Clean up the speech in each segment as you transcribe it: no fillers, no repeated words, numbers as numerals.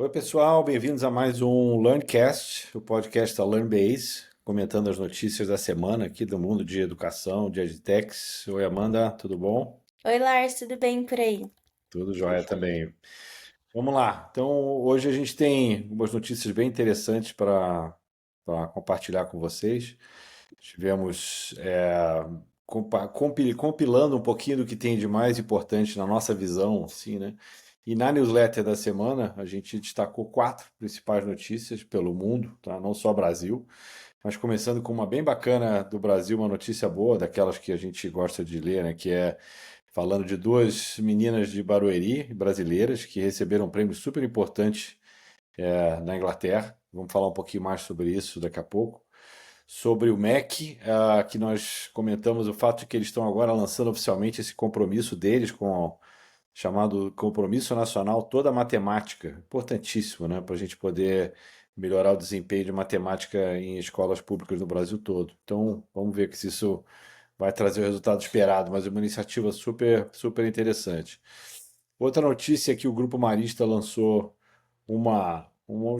Oi, pessoal, bem-vindos a mais um LearnCast, o podcast da LearnBase, comentando as notícias da semana aqui do mundo de educação, de edtechs. Oi, Amanda, tudo bom? Oi, Lars, tudo bem por aí? Tudo jóia também. Vamos lá. Então, hoje a gente tem algumas notícias bem interessantes para compartilhar com vocês. Tivemos compilando um pouquinho do que tem de mais importante na nossa visão, assim, né? E na newsletter da semana a gente destacou quatro principais notícias pelo mundo, tá? Não só Brasil, mas começando com uma bem bacana do Brasil, uma notícia boa, daquelas que a gente gosta de ler, né? Que é falando de duas meninas de Barueri, brasileiras, que receberam um prêmio super importante na Inglaterra. Vamos falar um pouquinho mais sobre isso daqui a pouco. Sobre o MEC, que nós comentamos o fato de que eles estão agora lançando oficialmente esse compromisso deles com o chamado Compromisso Nacional Toda a Matemática. Importantíssimo, né? Para a gente poder melhorar o desempenho de matemática em escolas públicas no Brasil todo. Então, vamos ver se isso vai trazer o resultado esperado, mas é uma iniciativa super, super interessante. Outra notícia é que o Grupo Marista lançou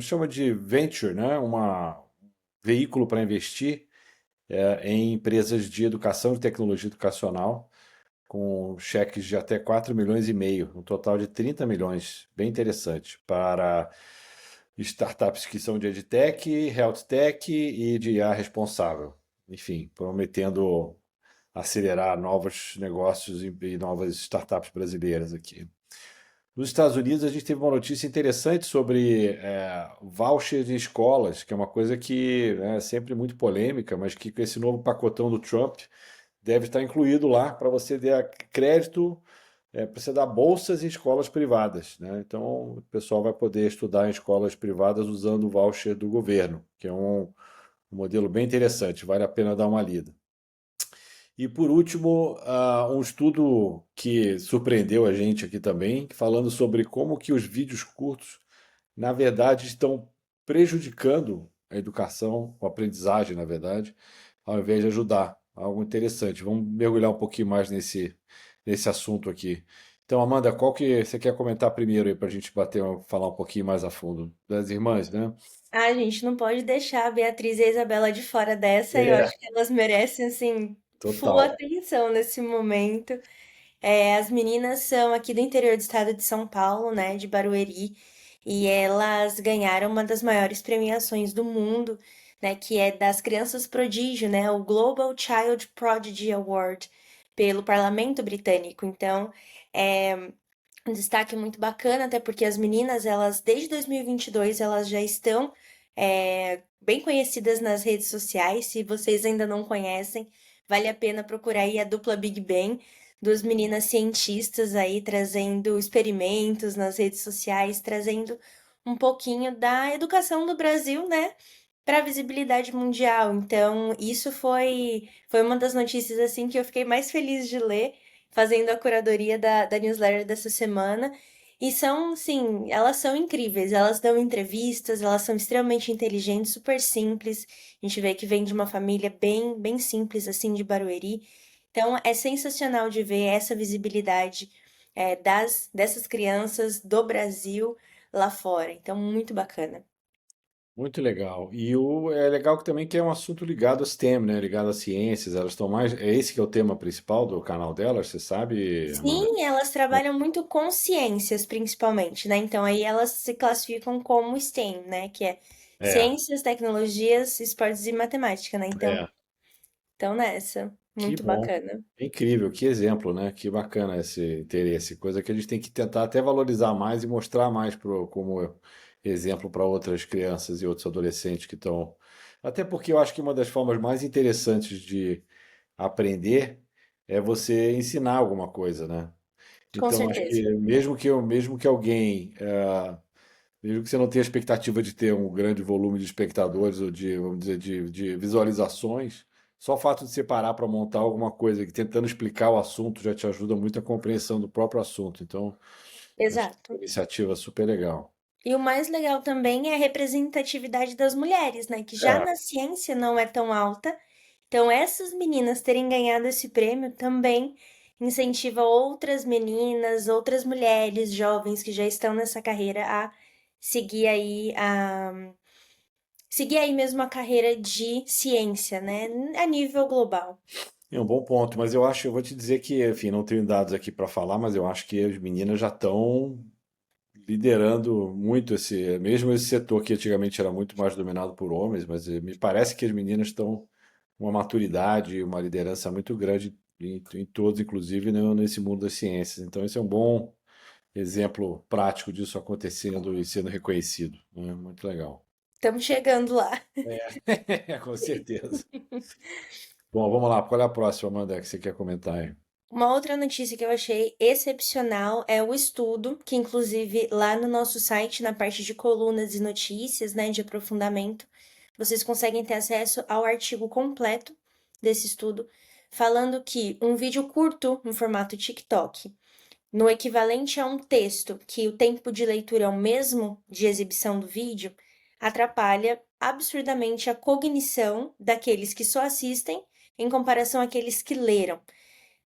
chama de venture, né? Veículo para investir em empresas de educação e tecnologia educacional, com cheques de até 4 milhões e meio, um total de 30 milhões, bem interessante, para startups que são de EdTech, Health Tech e de IA responsável. Enfim, prometendo acelerar novos negócios e novas startups brasileiras aqui. Nos Estados Unidos, a gente teve uma notícia interessante sobre voucher de escolas, que é uma coisa que é sempre muito polêmica, mas que com esse novo pacotão do Trump deve estar incluído lá para você dar crédito, para você dar bolsas em escolas privadas, né? Então, o pessoal vai poder estudar em escolas privadas usando o voucher do governo, que é um modelo bem interessante, vale a pena dar uma lida. E por último, um estudo que surpreendeu a gente aqui também, falando sobre como que os vídeos curtos, na verdade, estão prejudicando a educação, a aprendizagem, na verdade, ao invés de ajudar. Algo interessante. Vamos mergulhar um pouquinho mais nesse assunto aqui. Então, Amanda, qual que você quer comentar primeiro aí para a gente falar um pouquinho mais a fundo? Das irmãs, né? A gente não pode deixar a Beatriz e a Isabela de fora dessa, e eu É, acho que elas merecem, assim, full total. atenção nesse momento. As meninas são aqui do interior do estado de São Paulo, né, de Barueri, e elas ganharam uma das maiores premiações do mundo, né, que é das crianças prodígio, né, o Global Child Prodigy Award, pelo Parlamento Britânico. Então, é um destaque muito bacana, até porque as meninas, elas, desde 2022, elas já estão bem conhecidas nas redes sociais. Se vocês ainda não conhecem, vale a pena procurar aí a dupla Big Bang, duas meninas cientistas aí trazendo experimentos nas redes sociais, trazendo um pouquinho da educação do Brasil, né, para a visibilidade mundial. Então, isso foi uma das notícias assim que eu fiquei mais feliz de ler, fazendo a curadoria da newsletter dessa semana. E são, sim, elas são incríveis. Elas dão entrevistas, elas são extremamente inteligentes, super simples. A gente vê que vem de uma família bem, bem simples, assim, de Barueri. Então, é sensacional de ver essa visibilidade dessas crianças do Brasil lá fora. Então, muito bacana. Muito legal. É legal que também que é um assunto ligado a STEM, né? Ligado às ciências. Elas estão mais. É esse que é o tema principal do canal delas, você sabe, Amanda? Sim, elas trabalham muito com ciências, principalmente, né? Então aí elas se classificam como STEM, né? Que é É, ciências, tecnologias, esportes e matemática, né? Então, é. então nessa, Que muito bom. bacana. É incrível, que exemplo, né? Que bacana esse interesse. Coisa que a gente tem que tentar até valorizar mais e mostrar mais como exemplo para outras crianças e outros adolescentes que estão. Até porque eu acho que uma das formas mais interessantes de aprender é você ensinar alguma coisa, né? Com Então, acho que certeza. mesmo que alguém, mesmo que você não tenha expectativa de ter um grande volume de espectadores ou de, vamos dizer, de visualizações, só o fato de você parar para montar alguma coisa que tentando explicar o assunto já te ajuda muito a compreensão do próprio assunto. Então, acho que é uma Exato. iniciativa super legal. E o mais legal também é a representatividade das mulheres, né? Que já É, na ciência não é tão alta. Então, essas meninas terem ganhado esse prêmio também incentiva outras meninas, outras mulheres jovens que já estão nessa carreira a seguir aí seguir aí mesmo a carreira de ciência, né, a nível global. É um bom ponto, mas eu vou te dizer que, enfim, não tenho dados aqui para falar, mas eu acho que as meninas já estão liderando muito mesmo esse setor que antigamente era muito mais dominado por homens, mas me parece que as meninas estão com uma maturidade, uma liderança muito grande em todos, inclusive nesse mundo das ciências. Então, esse é um bom exemplo prático disso acontecendo e sendo reconhecido, né? Muito legal. Estamos chegando lá. Com certeza. Bom, vamos lá. Qual é a próxima, Amanda, que você quer comentar aí? Uma outra notícia que eu achei excepcional é o estudo, que inclusive lá no nosso site, na parte de colunas e notícias, né, de aprofundamento, vocês conseguem ter acesso ao artigo completo desse estudo, falando que um vídeo curto no formato TikTok, no equivalente a um texto, que o tempo de leitura é o mesmo de exibição do vídeo, atrapalha absurdamente a cognição daqueles que só assistem em comparação àqueles que leram.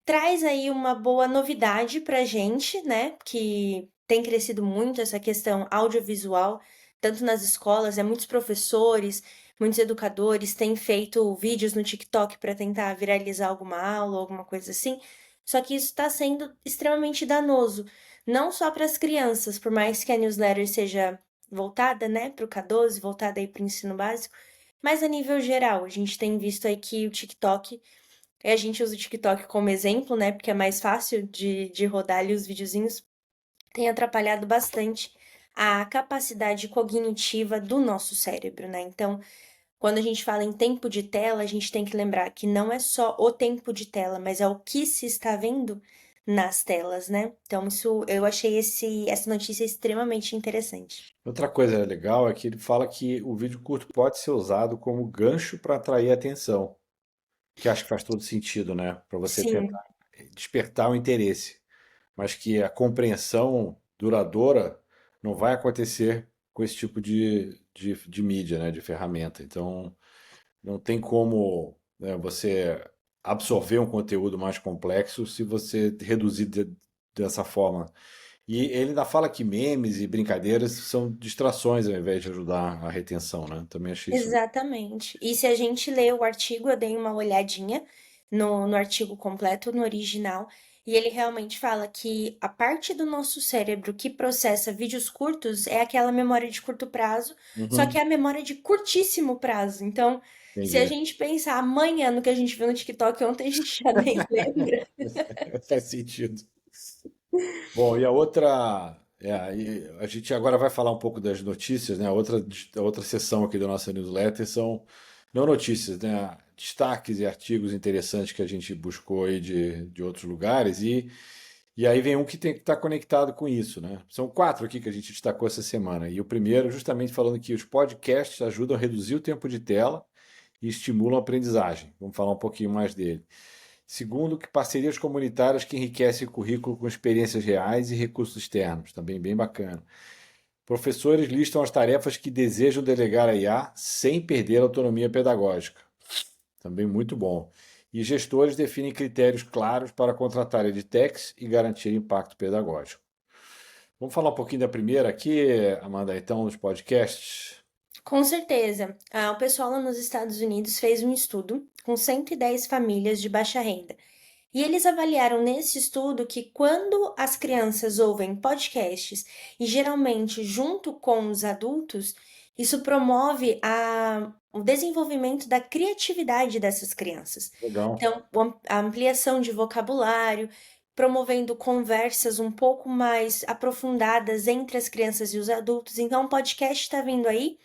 Traz aí uma boa novidade pra gente, né? Que tem crescido muito essa questão audiovisual, tanto nas escolas, muitos professores, muitos educadores têm feito vídeos no TikTok para tentar viralizar alguma aula, alguma coisa assim. Só que isso está sendo extremamente danoso, não só para as crianças, por mais que a newsletter seja voltada, né, para o K12, voltada aí para o ensino básico, mas a nível geral, a gente tem visto aí que o TikTok a gente usa o TikTok como exemplo, né? Porque é mais fácil de rodar ali os videozinhos. Tem atrapalhado bastante a capacidade cognitiva do nosso cérebro, né? Então, quando a gente fala em tempo de tela, a gente tem que lembrar que não é só o tempo de tela, mas é o que se está vendo nas telas, né? Então, isso eu achei essa notícia extremamente interessante. Outra coisa legal é que ele fala que o vídeo curto pode ser usado como gancho para atrair atenção, que acho que faz todo sentido, né? Para você Sim, tentar despertar o interesse, mas que a compreensão duradoura não vai acontecer com esse tipo de mídia, né? De ferramenta. Então, não tem como, né, você absorver um conteúdo mais complexo se você reduzir dessa forma. E ele ainda fala que memes e brincadeiras são distrações ao invés de ajudar a retenção, né? Também achei isso. exatamente. E se a gente lê o artigo, eu dei uma olhadinha no artigo completo, no original, e ele realmente fala que a parte do nosso cérebro que processa vídeos curtos é aquela memória de curto prazo, só que Uhum, é a memória de curtíssimo prazo. Então, se a entendi. gente pensar amanhã no que a gente viu no TikTok ontem, a gente já nem lembra. Faz sentido. Bom, e a outra. A gente agora vai falar um pouco das notícias, né? A outra seção aqui da nossa newsletter são não notícias, né? Destaques e artigos interessantes que a gente buscou aí de outros lugares. E aí vem um que tem que estar conectado com isso, né? São quatro aqui que a gente destacou essa semana. E o primeiro, justamente falando que os podcasts ajudam a reduzir o tempo de tela e estimulam a aprendizagem. Vamos falar um pouquinho mais dele. Segundo, que parcerias comunitárias que enriquecem o currículo com experiências reais e recursos externos, também bem bacana. Professores listam as tarefas que desejam delegar a IA sem perder a autonomia pedagógica, também muito bom. E gestores definem critérios claros para contratar edtechs e garantir impacto pedagógico. Vamos falar um pouquinho da primeira aqui, Amanda, então, dos podcasts. Com certeza. O pessoal lá nos Estados Unidos fez um estudo com 110 famílias de baixa renda. E eles avaliaram nesse estudo que quando as crianças ouvem podcasts, e geralmente junto com os adultos, isso promove o desenvolvimento da criatividade dessas crianças. Legal. Então, a ampliação de vocabulário, promovendo conversas um pouco mais aprofundadas entre as crianças e os adultos. Então, o podcast está vindo aí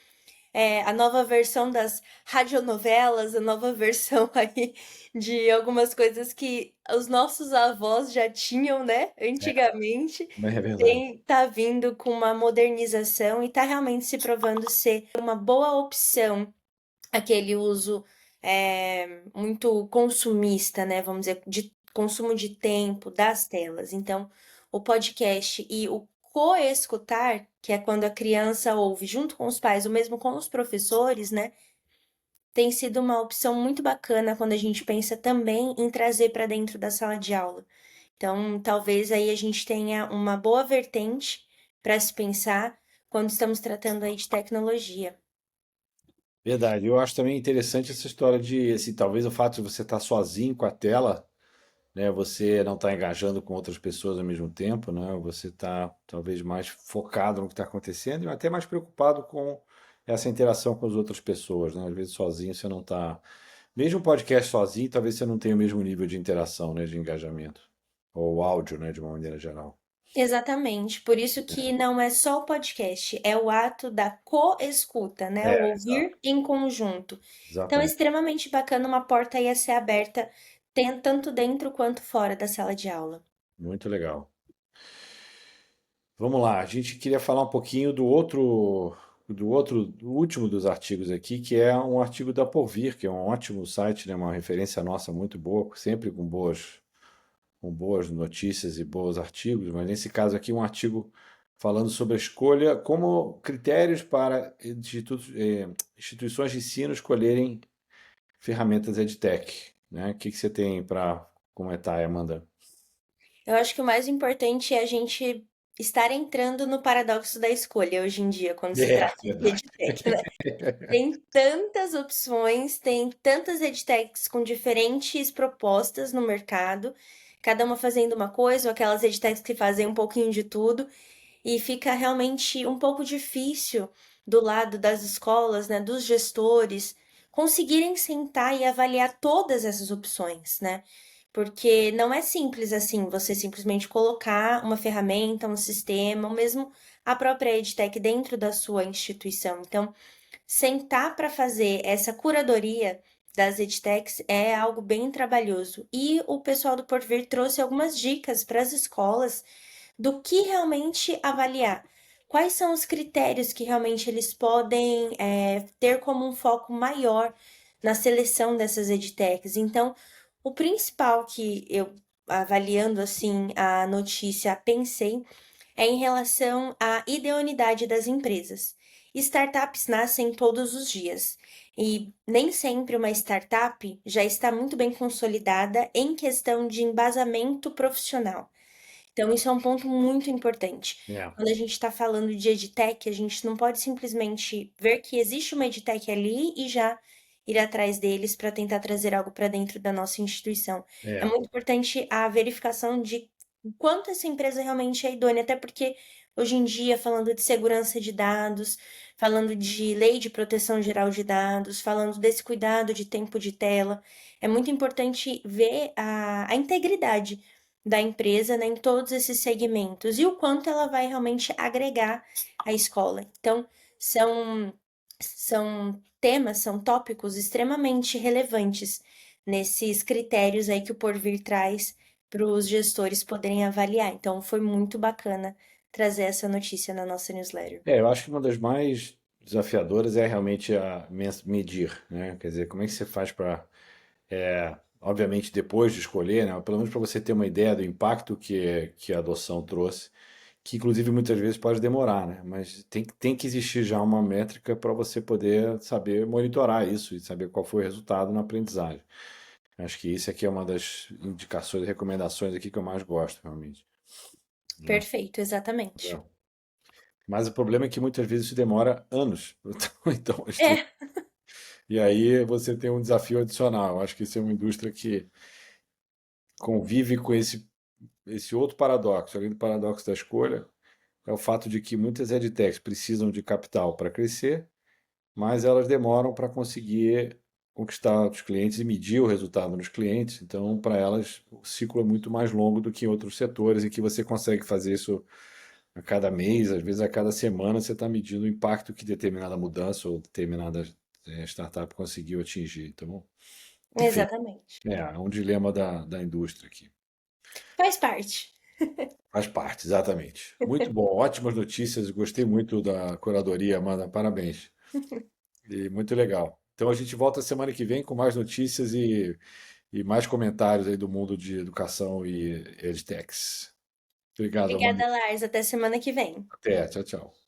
a nova versão das radionovelas, a nova versão aí de algumas coisas que os nossos avós já tinham, né, antigamente, É verdade. tá vindo com uma modernização e tá realmente se provando ser uma boa opção aquele uso muito consumista, né, vamos dizer, de consumo de tempo das telas. Então, o podcast e o coescutar, que é quando a criança ouve junto com os pais, ou mesmo com os professores, né, tem sido uma opção muito bacana quando a gente pensa também em trazer para dentro da sala de aula. Então, talvez aí a gente tenha uma boa vertente para se pensar quando estamos tratando aí de tecnologia. Verdade. Eu acho também interessante essa história de, assim, talvez o fato de você estar sozinho com a tela, né? Você não está engajando com outras pessoas ao mesmo tempo, né? Você está talvez mais focado no que está acontecendo e até mais preocupado com essa interação com as outras pessoas, né? Às vezes sozinho você não está. Mesmo um podcast sozinho, talvez você não tenha o mesmo nível de interação, né? De engajamento. Ou áudio, né? De uma maneira geral. Exatamente, por isso que não é só o podcast, é o ato da co-escuta, né? O Exato. ouvir em conjunto. Então é Exatamente. extremamente bacana uma porta aí a ser aberta, tanto dentro quanto fora da sala de aula. Muito legal. Vamos lá, a gente queria falar um pouquinho do último dos artigos aqui, que é um artigo da Porvir, que é um ótimo site, né, uma referência nossa muito boa, sempre com boas notícias e bons artigos, mas nesse caso aqui um artigo falando sobre a escolha, como critérios para instituições de ensino escolherem ferramentas EdTech, né? O que que você tem para comentar, Amanda? Eu acho que o mais importante é a gente estar entrando no paradoxo da escolha hoje em dia, quando se É, trata de verdade. edtech, né? Tem tantas opções, tem tantas edtechs com diferentes propostas no mercado, cada uma fazendo uma coisa, ou aquelas edtechs que fazem um pouquinho de tudo, e fica realmente um pouco difícil do lado das escolas, né, dos gestores, conseguirem sentar e avaliar todas essas opções, né? Porque não é simples assim, você simplesmente colocar uma ferramenta, um sistema, ou mesmo a própria EdTech dentro da sua instituição. Então, sentar para fazer essa curadoria das edtechs é algo bem trabalhoso. E o pessoal do Porvir trouxe algumas dicas para as escolas do que realmente avaliar. Quais são os critérios que realmente eles podem ter como um foco maior na seleção dessas edtechs? Então, o principal que eu, avaliando assim a notícia, pensei é em relação à idoneidade das empresas. Startups nascem todos os dias e nem sempre uma startup já está muito bem consolidada em questão de embasamento profissional. Então, isso é um ponto muito importante. É, Quando a gente está falando de edtech, a gente não pode simplesmente ver que existe uma edtech ali e já ir atrás deles para tentar trazer algo para dentro da nossa instituição. É é. muito importante a verificação de o quanto essa empresa realmente é idônea, até porque hoje em dia, falando de segurança de dados, falando de lei de proteção geral de dados, falando desse cuidado de tempo de tela, é muito importante ver a integridade da empresa, né, em todos esses segmentos e o quanto ela vai realmente agregar à escola. Então, são, são temas, são tópicos extremamente relevantes nesses critérios aí que o Porvir traz para os gestores poderem avaliar. Então, foi muito bacana trazer essa notícia na nossa newsletter. Eu acho que uma das mais desafiadoras é realmente medir, né? Quer dizer, como é que você faz para, obviamente, depois de escolher, né? Pelo menos para você ter uma ideia do impacto que a adoção trouxe, que inclusive muitas vezes pode demorar, né? Mas tem que existir já uma métrica para você poder saber monitorar isso e saber qual foi o resultado na aprendizagem. Acho que isso aqui é uma das indicações, recomendações aqui que eu mais gosto, realmente. Né? Perfeito, exatamente. É. Mas o problema é que muitas vezes isso demora anos. Então, É, e aí você tem um desafio adicional. Eu acho que isso é uma indústria que convive com esse outro paradoxo, além do paradoxo da escolha, é o fato de que muitas edtechs precisam de capital para crescer, mas elas demoram para conseguir conquistar os clientes e medir o resultado nos clientes. Então, para elas, o ciclo é muito mais longo do que em outros setores, em que você consegue fazer isso a cada mês, às vezes a cada semana, você está medindo o impacto que determinada mudança ou determinada startup conseguiu atingir. Então, enfim, exatamente. é um dilema da indústria aqui. Faz parte. Faz parte, exatamente. Muito bom, ótimas notícias. Gostei muito da curadoria, Amanda. Parabéns. E muito legal. Então a gente volta semana que vem com mais notícias e mais comentários aí do mundo de educação e edtechs. Obrigado, Amanda. Obrigada, Lars. Até semana que vem. Até, tchau, tchau.